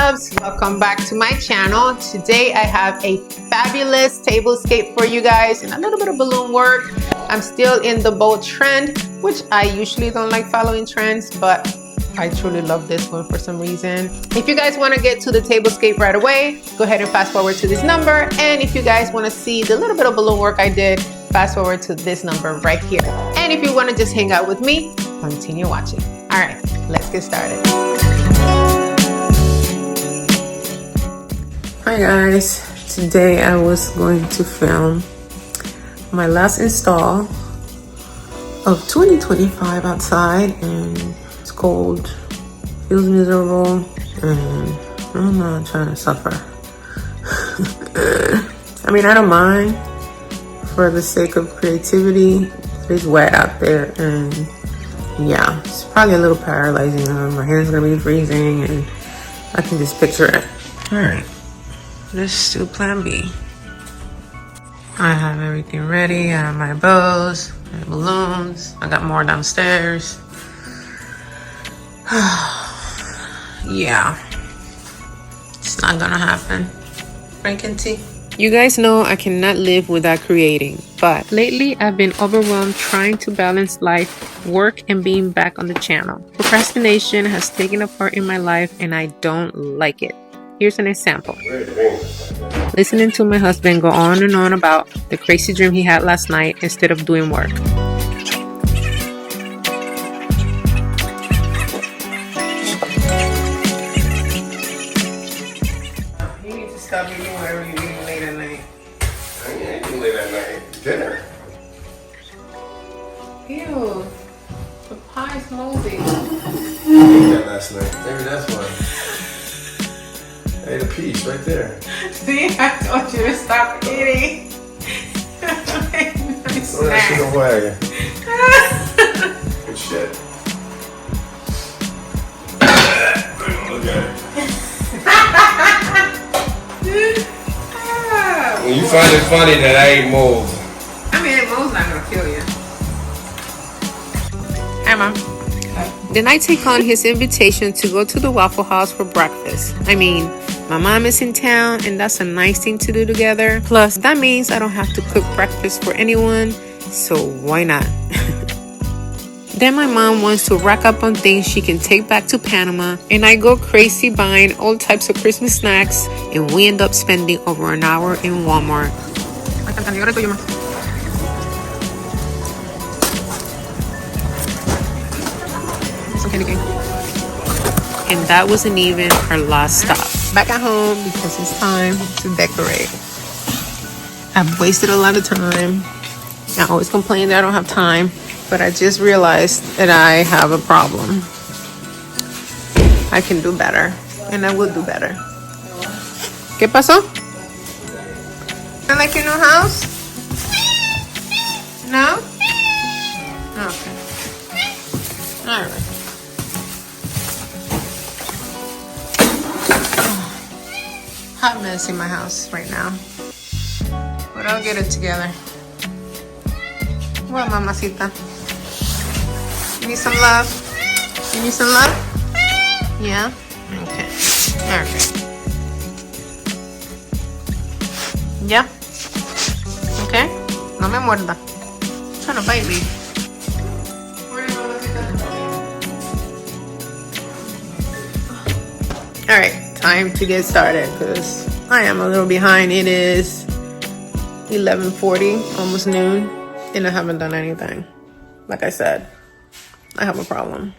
loves, welcome back to my channel. Today I have a fabulous tablescape for you guys and a little bit of balloon work. I'm still in the bow trend, which I usually don't like following trends, but I truly love this one for some reason. If you guys want to get to the tablescape right away, go ahead and fast forward to this number. And if you guys want to see the little bit of balloon work I did, fast forward to this number right here. And if you want to just hang out with me, continue watching. All right, let's get started. Hi guys, today I was going to film my last install of 2025 outside, and it's cold, feels miserable, and I'm not trying to suffer. I mean, I don't mind for the sake of creativity. It's wet out there, and yeah, it's probably a little paralyzing. My hands are gonna be freezing, and I can just picture it. All right. Let's do plan B. I have everything ready. I have my bows, my balloons. I got more downstairs. Yeah, it's not gonna happen. Drinking tea. You guys know I cannot live without creating, but lately I've been overwhelmed trying to balance life, work, and being back on the channel. Procrastination has taken a part in my life and I don't like it. Here's an example. Listening to my husband go on and on about the crazy dream he had last night instead of doing work. You need to stop eating whatever you eat late at night. I ain't eating late at night. Dinner. Ew. The pie's moldy. I ate that last night. Maybe that's why. I ate a piece right there. See, I told you to stop eating. Nice Throw that shit away. Good shit. Look at it. When you find it funny that I ate mold. I mean, mold's not gonna kill you. Hi, Mom. Then I take on his invitation to go to the Waffle House for breakfast. I mean, my mom is in town, and that's a nice thing to do together. Plus, that means I don't have to cook breakfast for anyone, so why not? Then my mom wants to rack up on things she can take back to Panama, and I go crazy buying all types of Christmas snacks, and we end up spending over an hour in Walmart. And that wasn't even our last stop. Back at home because it's time to decorate. I've wasted a lot of time. I always complain that I don't have time, but I just realized that I have a problem. I can do better, and I will do better. ¿Qué pasó? I like your new house? No? Okay. All right. Hot mess in my house right now, but I'll get it together. Well, mamacita, you need some love? You need some love? Yeah? Okay. Okay. Yeah? Okay? No me muerda. You're trying to bite me. Alright. Time to get started because I am a little behind. It is 11:40, almost noon, and I haven't done anything. Like I said, I have a problem.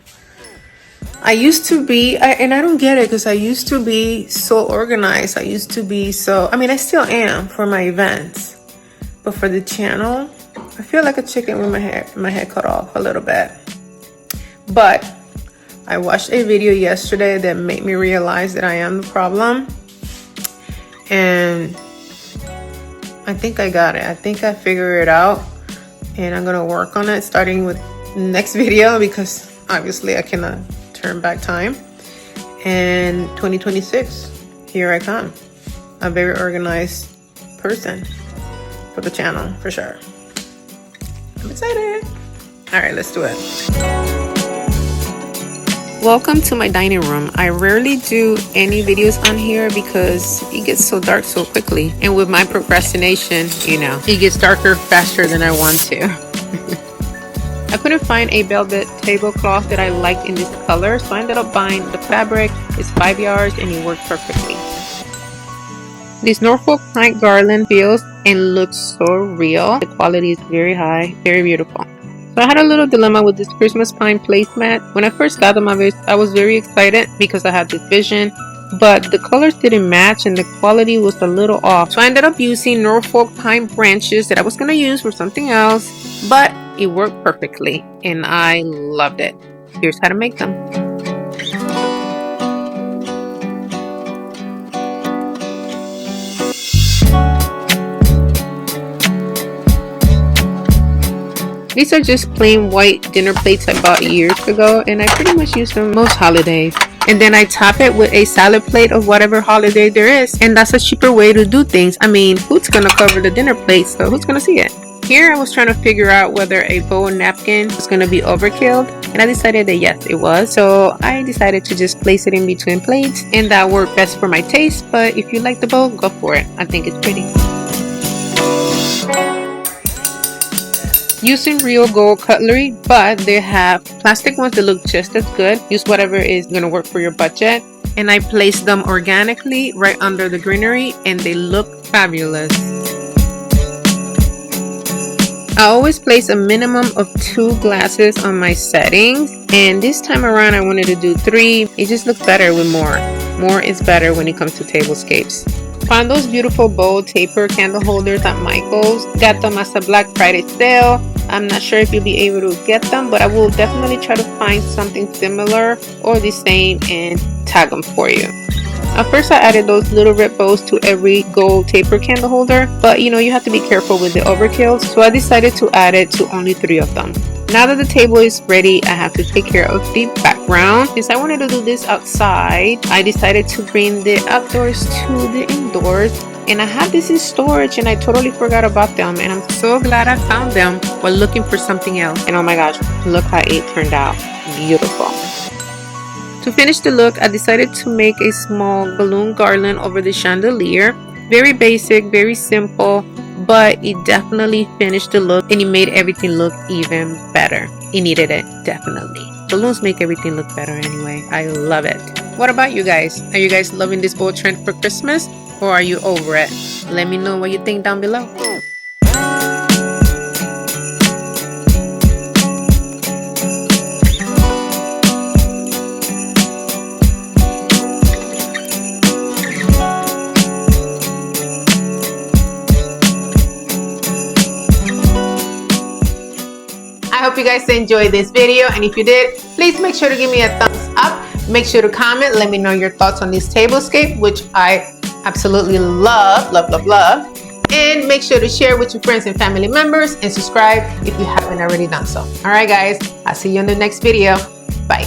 I used to be, and I don't get it because I used to be so organized. I used to be so, I mean, I still am for my events, but for the channel, I feel like a chicken with my head cut off a little bit. But I watched a video yesterday that made me realize that I am the problem. And I think I got it. I think I figured it out. And I'm going to work on it starting with next video because obviously I cannot turn back time. And 2026, here I come. A very organized person for the channel, for sure. I'm excited. All right, let's do it. Welcome to my dining room. I rarely do any videos on here because it gets so dark so quickly. And with my procrastination, you know, it gets darker faster than I want to. I couldn't find a velvet tablecloth that I liked in this color, so I ended up buying the fabric. It's 5 yards and it worked perfectly. This Norfolk pine garland feels and looks so real. The quality is very high, very beautiful. So I had a little dilemma with this Christmas pine placemat. When I first got them, I was very excited because I had this vision, but the colors didn't match and the quality was a little off. So I ended up using Norfolk pine branches that I was going to use for something else, but it worked perfectly and I loved it. Here's how to make them. These are just plain white dinner plates I bought years ago, and I pretty much use them most holidays. And then I top it with a salad plate of whatever holiday there is, and that's a cheaper way to do things. I mean, who's gonna cover the dinner plate, so who's gonna see it? Here I was trying to figure out whether a bowl napkin was gonna be overkill, and I decided that yes, it was. So I decided to just place it in between plates, and that worked best for my taste. But if you like the bowl, go for it. I think it's pretty. Using real gold cutlery, but they have plastic ones that look just as good. Use whatever is going to work for your budget. And I placed them organically right under the greenery and they look fabulous. I always place a minimum of 2 glasses on my settings, and this time around I wanted to do 3. It just looks better with more. More is better when it comes to tablescapes. Found those beautiful bowl taper candle holders at Michael's. Got them as a Black Friday sale. I'm not sure if you'll be able to get them, but I will definitely try to find something similar or the same and tag them for you. At first I added those little red bows to every gold taper candle holder, but you know, you have to be careful with the overkill, so I decided to add it to only 3 of them. Now that the table is ready, I have to take care of the background. Since I wanted to do this outside, I decided to bring the outdoors to the indoors. And I had this in storage and I totally forgot about them, and I'm so glad I found them while looking for something else. And oh my gosh, look how it turned out. Beautiful. To finish the look, I decided to make a small balloon garland over the chandelier. Very basic, very simple, but it definitely finished the look and it made everything look even better. It needed it, definitely. Balloons make everything look better anyway. I love it. What about you guys? Are you guys loving this bowl trend for Christmas, or are you over it? Let me know what you think down below. I hope you guys enjoyed this video, and if you did, please make sure to give me a thumbs up. Make sure to comment, let me know your thoughts on this tablescape, which I absolutely love. And make sure to share with your friends and family members and subscribe if you haven't already done so. All right guys, I'll see you in the next video. Bye.